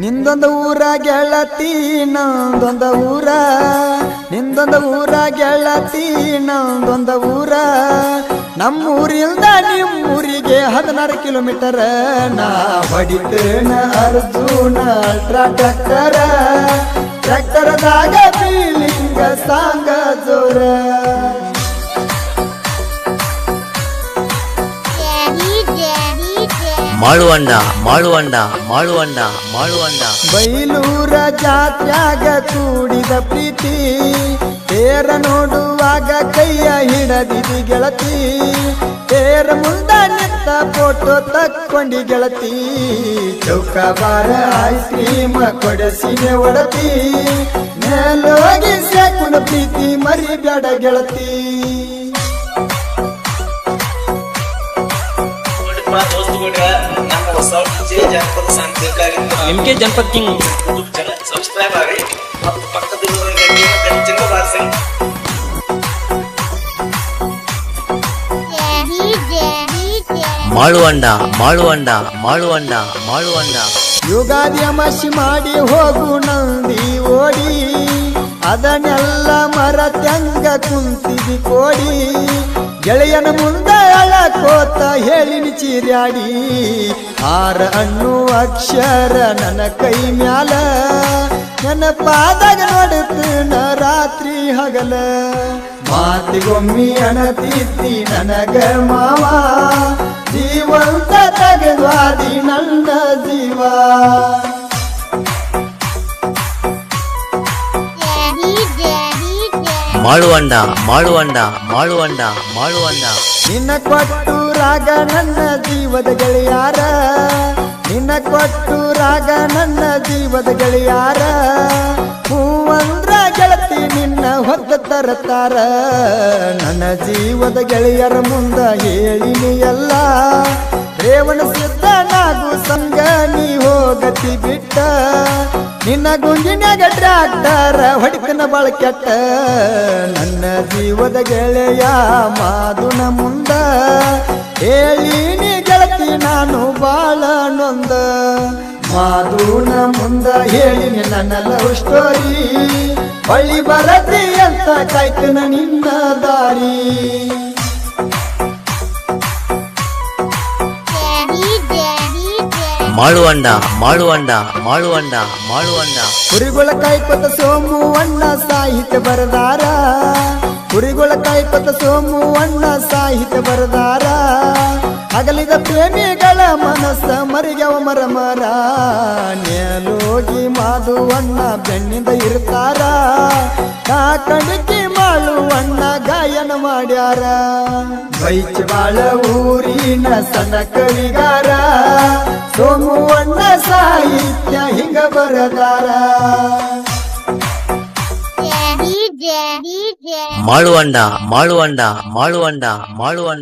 ನಿಂದೊಂದು ಊರ ಗೆಳತಿ ನಂದೊಂದ ಊರ, ನಿಂದೊಂದ ಊರ ಗೆಳತಿ ನಂದೊಂದ ಊರ. ನಮ್ಮೂರಿಲ್ದ ನಿಮ್ಮೂರಿಗೆ 16 ಕಿಲೋಮೀಟರ್. ನಾ ಹೊಡಿತೇನ ಅರ್ಜುನ ಅಲ್ಟ್ರಾ ಟ್ರ್ಯಾಕ್ಟರ, ಟ್ರ್ಯಾಕ್ಟರದಾಗ ಫೀಲಿಂಗ ಸಾಂಗ ಜೋರ. ಮಾಳುವಂಡ ಮಾಳುವಂಡ ಮಾಳುವಂಡ ಮಾಳುವಂಡ. ಬೈಲೂರ ಜಾತ್ಯಾಗ ಕೂಡಿದ ಪ್ರೀತಿ, ತೇರ ನೋಡುವಾಗ ಕೈಯ ಹಿಡದಿದಿ ಗೆಳತಿ. ತೇರ ಮುಂದ ನಿಂತ ಫೋಟೋ ತಕ್ಕೊಂಡಿ ಗೆಳತಿ. ಚೌಕಾಬಾರ ಐಸ್ ಕ್ರೀಮ್ ಕೊಡಸಿನೆ ಒಡತಿ, ಮೇಲೋಗಿ ಸೇಕುಣ ಪ್ರೀತಿ ಮರಿಬೇಡ ಗೆಳತಿ. MK ಜನಪದ ಕಿಂಗ್ ಸಬ್ಸ್ಕ್ರೈಬ್ ಆಗಿ ಮತ್ತು ಪಕ್ಕದಲ್ಲಿರುವ ಗಂಟೆಯನ್ನು ಖಚಿತವಾಗಿ ಬಾರಿಸಿ. ಮಾಳುವಂಡ ಮಾಳುವಂಡ ಮಾಳುವಂಡ ಮಾಳುವಂಡ. ಯುಗಾದಿ ಅಮಾಸಿ ಮಾಡಿ ಹೋಗು ನಂದಿ ಓಡಿ, ಅದನ್ನೆಲ್ಲ ಮರತ್ಯಂಗ ಕುಂತಿದಿ ಕೋಡಿ. ಗೆಳೆಯನ ಮುಂದ ಅಳಕೋತ ಹೇಳಿನಿ ಚೀರ್ಯಾಡಿ, ಆರ ಅಣ್ಣು ಅಕ್ಷರ ನನ್ನ ಕೈ ಮ್ಯಾಲ. ನನ್ನ ಪಾದಾಗ ನೋಡುತ್ತೇನ ರಾತ್ರಿ ಹಗಲ. ಮಾತಿಗೊಮ್ಮಿ ಅಣತಿದ್ದಿ ನನಗ ಮಾವ, ಜೀವಂತ ತೆಗೆದ್ವಾದಿ ನನ್ನ ಜೀವ. ಮಾಳುವಂಡ ಮಾಳುವಂಡ ಮಾಳುವಂಡ ಮಾಳುವಂಡ. ನಿನ್ನ ಕೊಟ್ಟು ರಾಗ ನನ್ನ ಜೀವದ ಗೆಳೆಯಾರ, ನಿನ್ನ ಕೊಟ್ಟು ರಾಗ ನನ್ನ ಜೀವದ ಗೆಳೆಯಾರ. ಹೂವಂದ್ರ ಗೆಳತಿ ನಿನ್ನ ಹೊತ್ತ ತರತಾರ, ನನ್ನ ಜೀವದ ಗೆಳೆಯರ ಮುಂದ ಹೇಳಿನಿ ಎಲ್ಲ. ರೇವಣ ಸಿದ್ಧ ನಾಗು ಸಂಗ ನೀ ಹೋಗತಿ ಬಿಟ್ಟ, ನಿನ್ನ ಗುಂಗಿನ್ಯಾಗ ಟ್ರ್ಯಾಕ್ಟರ ಹೊಡಿತನ ಬಾಳ ಕೆಟ್ಟ. ನನ್ನ ಜೀವದ ಗೆಳೆಯ ಮಾದುನ ಮುಂದ ಹೇಳಿನಿ ಗೆಳತಿ ನಾನು ಬಾಳ ನೊಂದ. ಮಾದುನ ಮುಂದ ಹೇಳಿನಿ ನನ್ನ ಲವ್ ಸ್ಟೋರಿ, ಬಳಿ ಬರತಿ ಅಂತ ಕಾಯ್ತನ ನಿನ್ನ ದಾರಿ. ಮಾಳುವಂಡ ಮಾಳುವಂಡ ಮಾಳುವಂಡ ಮಾಳುವಂಡ. ಕುರಿಗಳ ಕಾಯ್ಕೊತ ಸೋಮು ಅಣ್ಣ ಸಾಹಿತ್ಯ ಬರದಾರ, ಕುರಿಗಳ ಕಾಯ್ಕೊತ ಸೋಮು ಅಣ್ಣ ಸಾಹಿತ್ಯ ಬರದಾರ. ಅಗಲಿದ ಪ್ರೇಮಿಗಳ ಮನಸ್ಸ ಮರಿಗವ ಮರ ಮರ, ನೇಲೋಗಿ ಮಾದುವಣ್ಣ ಬೆಣ್ಣಿಂದ ಇರ್ತಾರ. ಕಾಕಣಿಕೆ ಮಾಳುವಣ್ಣ ಗಾಯನ ಮಾಡ್ಯಾರ, ಬೈಚ ಬಾಳ ಊರಿನ ಸಣ್ಣ ಕವಿಗಾರ. ಸೋಮುವಣ್ಣ ಸಾಹಿತ್ಯ ಹಿಂಗ ಬರದಾರ. ಮಾಳುವಂಡ ಮಾಳುವಂಡ ಮಾಳುವಂಡ ಮಾಳುವಂಡ.